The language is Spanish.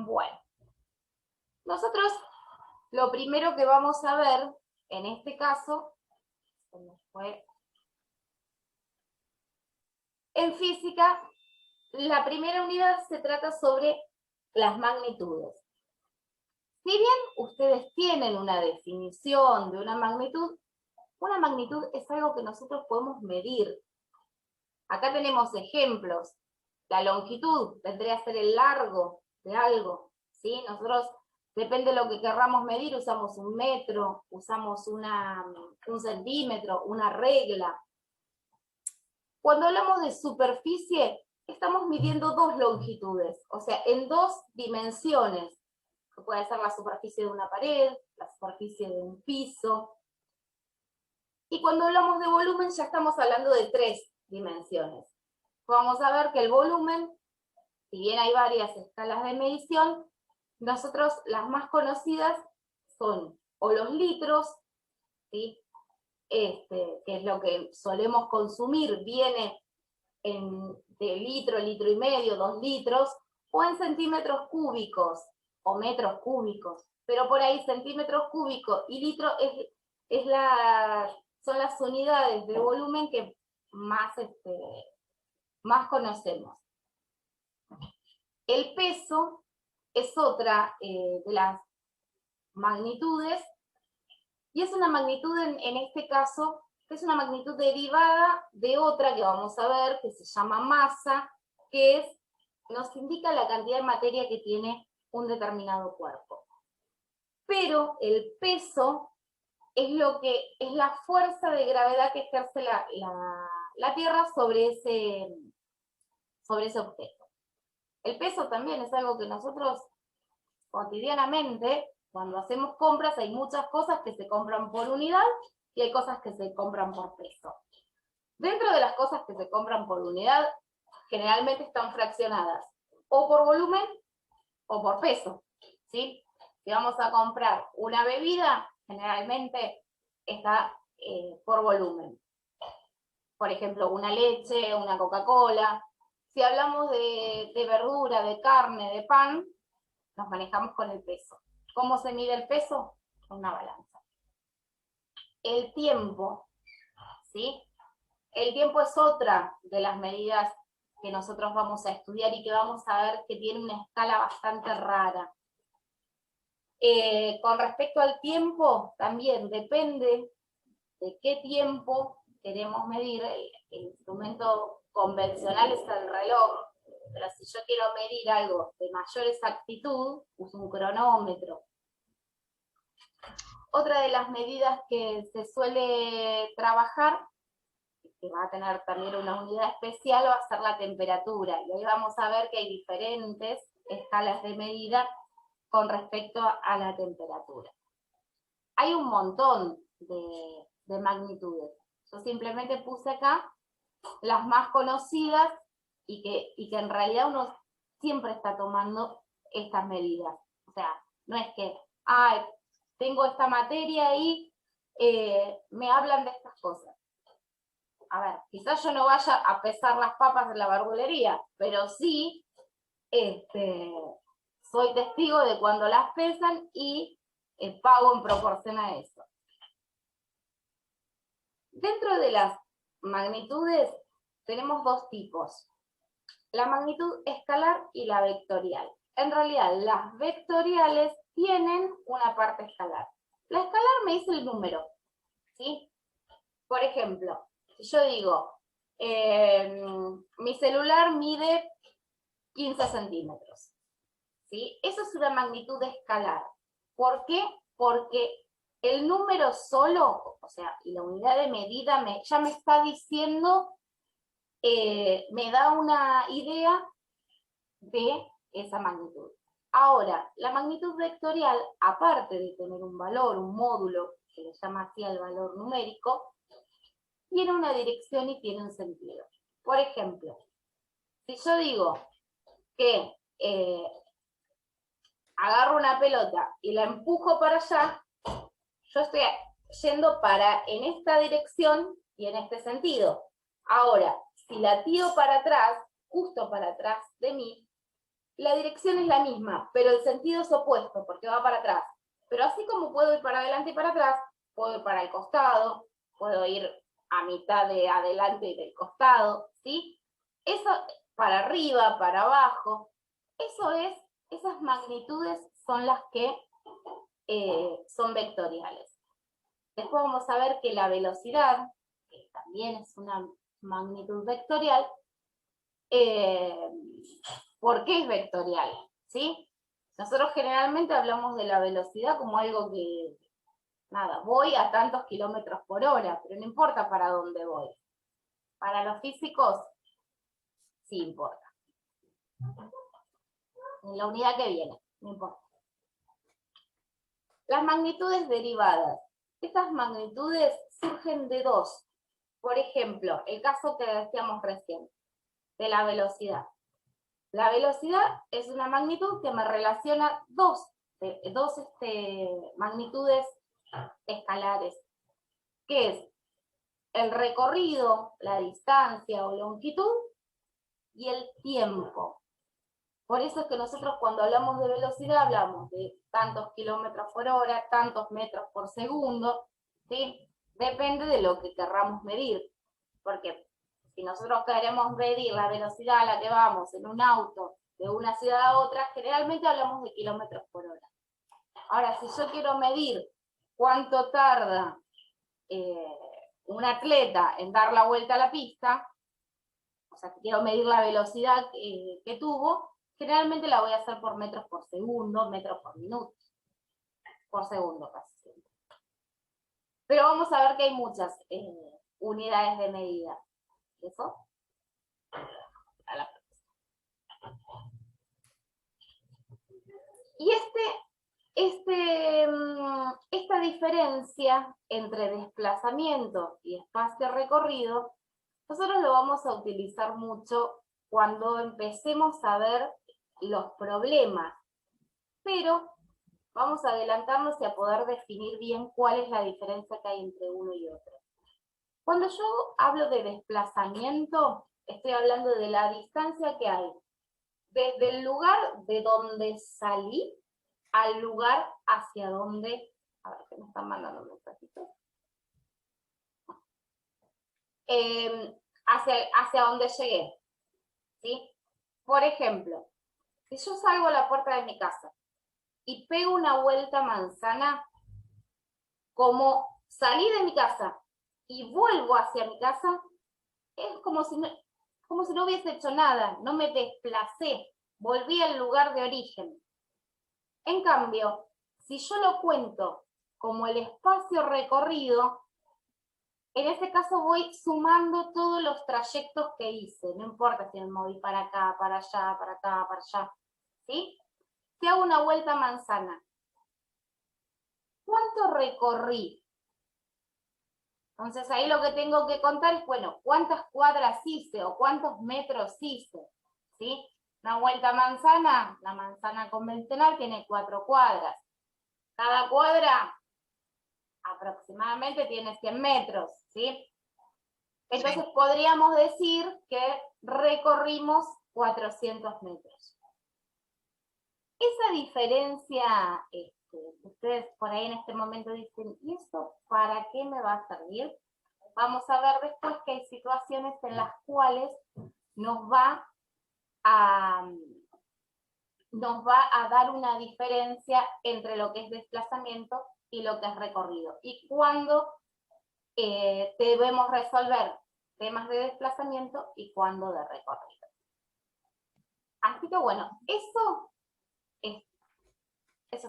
Bueno, nosotros lo primero que vamos a ver en este caso, en física, la primera unidad se trata sobre las magnitudes. Si bien ustedes tienen una definición de una magnitud es algo que nosotros podemos medir. Acá tenemos ejemplos. La longitud vendría a ser el largo de algo, ¿sí? Nosotros, depende de lo que querramos medir, usamos un metro, usamos un centímetro, una regla. Cuando hablamos de superficie, estamos midiendo dos longitudes, o sea, en dos dimensiones, que puede ser la superficie de una pared, la superficie de un piso. Y cuando hablamos de volumen, ya estamos hablando de tres dimensiones. Vamos a ver que el volumen, si bien hay varias escalas de medición, nosotros las más conocidas son o los litros, ¿sí? Que es lo que solemos consumir, viene de litro, litro y medio, 2 litros, o en centímetros cúbicos, o metros cúbicos, pero por ahí centímetros cúbicos y litro son las unidades de volumen que más conocemos. El peso es otra de las magnitudes, y es una magnitud en este caso, que es una magnitud derivada de otra que vamos a ver, que se llama masa, que nos indica la cantidad de materia que tiene un determinado cuerpo. Pero el peso es la fuerza de gravedad que ejerce la Tierra sobre ese objeto. El peso también es algo que nosotros cotidianamente, cuando hacemos compras, hay muchas cosas que se compran por unidad y hay cosas que se compran por peso. Dentro de las cosas que se compran por unidad, generalmente están fraccionadas o por volumen o por peso, ¿sí? Si vamos a comprar una bebida, generalmente está por volumen. Por ejemplo, una leche, una Coca-Cola. Si hablamos de verdura, de carne, de pan, nos manejamos con el peso. ¿Cómo se mide el peso? Con una balanza. El tiempo, ¿sí? El tiempo es otra de las medidas que nosotros vamos a estudiar y que vamos a ver que tiene una escala bastante rara. Con respecto al tiempo, también depende de qué tiempo queremos medir. El instrumento convencional es el reloj, pero si yo quiero medir algo de mayor exactitud, uso un cronómetro. Otra de las medidas que se suele trabajar, que va a tener también una unidad especial, va a ser la temperatura. Y ahí vamos a ver que hay diferentes escalas de medida con respecto a la temperatura. Hay un montón de magnitudes. Yo simplemente puse acá las más conocidas y que en realidad uno siempre está tomando estas medidas. O sea, no es que, tengo esta materia y me hablan de estas cosas. A ver, quizás yo no vaya a pesar las papas en la verdulería, pero sí soy testigo de cuando las pesan y pago en proporción a eso. Dentro de las magnitudes tenemos dos tipos, la magnitud escalar y la vectorial. En realidad, las vectoriales tienen una parte escalar. La escalar me dice el número, ¿sí? Por ejemplo, si yo digo, mi celular mide 15 centímetros, ¿sí? Eso es una magnitud escalar. ¿Por qué? Porque el número solo, o sea, la unidad de medida ya me está diciendo, me da una idea de esa magnitud. Ahora, la magnitud vectorial, aparte de tener un valor, un módulo, que le llama así al valor numérico, tiene una dirección y tiene un sentido. Por ejemplo, si yo digo que agarro una pelota y la empujo para allá, yo estoy yendo en esta dirección y en este sentido. Ahora, si la tiro para atrás, justo para atrás de mí, la dirección es la misma, pero el sentido es opuesto, porque va para atrás. Pero así como puedo ir para adelante y para atrás, puedo ir para el costado, puedo ir a mitad de adelante y del costado, ¿sí? Eso para arriba, para abajo, esas magnitudes son las que son vectoriales. Después vamos a ver que la velocidad, que también es una magnitud vectorial, ¿por qué es vectorial? ¿Sí? Nosotros generalmente hablamos de la velocidad como algo que, nada, voy a tantos kilómetros por hora, pero no importa para dónde voy. Para los físicos, sí importa. En la unidad que viene, no importa. Las magnitudes derivadas. Estas magnitudes surgen de dos. Por ejemplo, el caso que decíamos recién, de la velocidad. La velocidad es una magnitud que me relaciona dos magnitudes escalares, que es el recorrido, la distancia o longitud, y el tiempo. Por eso es que nosotros cuando hablamos de velocidad hablamos de tantos kilómetros por hora, tantos metros por segundo, ¿sí? Depende de lo que querramos medir, porque si nosotros queremos medir la velocidad a la que vamos en un auto de una ciudad a otra, generalmente hablamos de kilómetros por hora. Ahora, si yo quiero medir cuánto tarda un atleta en dar la vuelta a la pista, o sea, si quiero medir la velocidad que tuvo, generalmente la voy a hacer por metros por segundo, metros por minuto, por segundo casi siempre. Pero vamos a ver que hay muchas unidades de medida. ¿Eso? A la y esta diferencia entre desplazamiento y espacio recorrido, nosotros lo vamos a utilizar mucho cuando empecemos a ver los problemas, pero vamos a adelantarnos y a poder definir bien cuál es la diferencia que hay entre uno y otro. Cuando yo hablo de desplazamiento, estoy hablando de la distancia que hay desde el lugar de donde salí al lugar hacia donde, a ver, que me están mandando un mensajito, hacia donde llegué, ¿sí? Por ejemplo, si yo salgo a la puerta de mi casa y pego una vuelta manzana, como salí de mi casa y vuelvo hacia mi casa, es como si no hubiese hecho nada, no me desplacé, volví al lugar de origen. En cambio, si yo lo cuento como el espacio recorrido, en ese caso voy sumando todos los trayectos que hice, no importa si me moví para acá, para allá, para acá, para allá, ¿sí? Si hago una vuelta manzana, ¿cuánto recorrí? Entonces ahí lo que tengo que contar es, bueno, ¿cuántas cuadras hice o cuántos metros hice? ¿Sí? Una vuelta manzana, la manzana convencional tiene 4 cuadras. Cada cuadra aproximadamente tiene 100 metros, ¿sí? Entonces podríamos decir que recorrimos 400 metros. Esa diferencia, ustedes por ahí en este momento dicen, ¿y esto para qué me va a servir? Vamos a ver después que hay situaciones en las cuales nos va a dar una diferencia entre lo que es desplazamiento y lo que es recorrido. Y cuando debemos resolver temas de desplazamiento y cuando de recorrido. Así que bueno, eso es